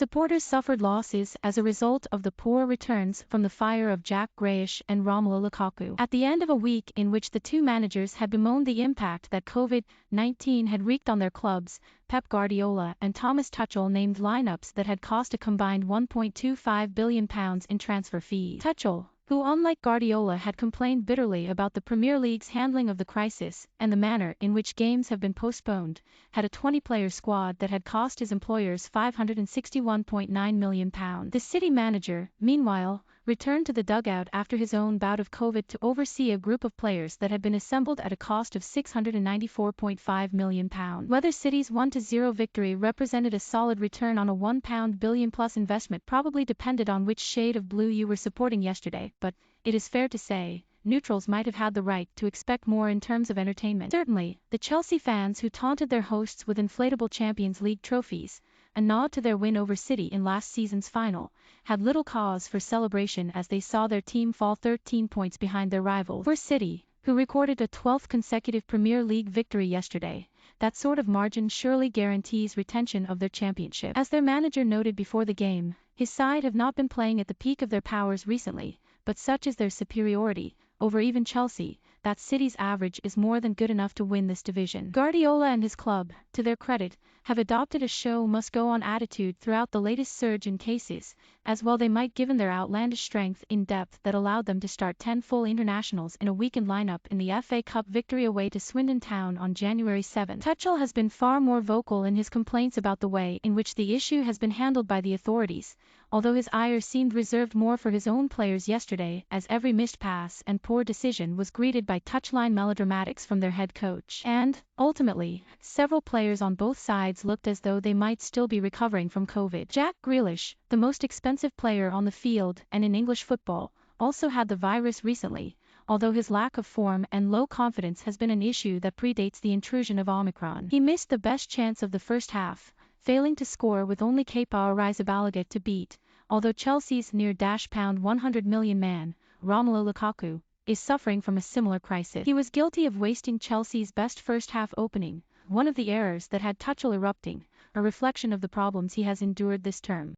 Supporters suffered losses as a result of the poor returns from the fire of Jack Greyish and Romelu Lukaku. At the end of a week in which the two managers had bemoaned the impact that COVID-19 had wreaked on their clubs, Pep Guardiola and Thomas Tuchel named lineups that had cost a combined £1.25 billion in transfer fees. Tuchel, who unlike Guardiola had complained bitterly about the Premier League's handling of the crisis and the manner in which games have been postponed, had a 20-player squad that had cost his employers £561.9 million. The City manager, meanwhile, returned to the dugout after his own bout of COVID to oversee a group of players that had been assembled at a cost of £694.5 million. Whether City's 1-0 victory represented a solid return on a £1 billion-plus investment probably depended on which shade of blue you were supporting yesterday, but it is fair to say, neutrals might have had the right to expect more in terms of entertainment. Certainly, the Chelsea fans who taunted their hosts with inflatable Champions League trophies, a nod to their win over City in last season's final, had little cause for celebration as they saw their team fall 13 points behind their rival. For City, who recorded a 12th consecutive Premier League victory yesterday, that sort of margin surely guarantees retention of their championship. As their manager noted before the game, his side have not been playing at the peak of their powers recently, but such is their superiority over even Chelsea, that City's average is more than good enough to win this division. Guardiola and his club, to their credit, have adopted a show-must-go-on attitude throughout the latest surge in cases, as well they might given their outlandish strength in depth that allowed them to start 10 full internationals in a weakened lineup in the FA Cup victory away to Swindon Town on January 7. Tuchel has been far more vocal in his complaints about the way in which the issue has been handled by the authorities, although his ire seemed reserved more for his own players yesterday as every missed pass and poor decision was greeted by touchline melodramatics from their head coach. And, ultimately, several players on both sides looked as though they might still be recovering from COVID. Jack Grealish, the most expensive player on the field and in English football, also had the virus recently, although his lack of form and low confidence has been an issue that predates the intrusion of Omicron. He missed the best chance of the first half, failing to score with only Kepa Arrizabalaga to beat, although Chelsea's near £100 million man, Romelu Lukaku, is suffering from a similar crisis. He was guilty of wasting Chelsea's best first-half opening, one of the errors that had Tuchel erupting, a reflection of the problems he has endured this term.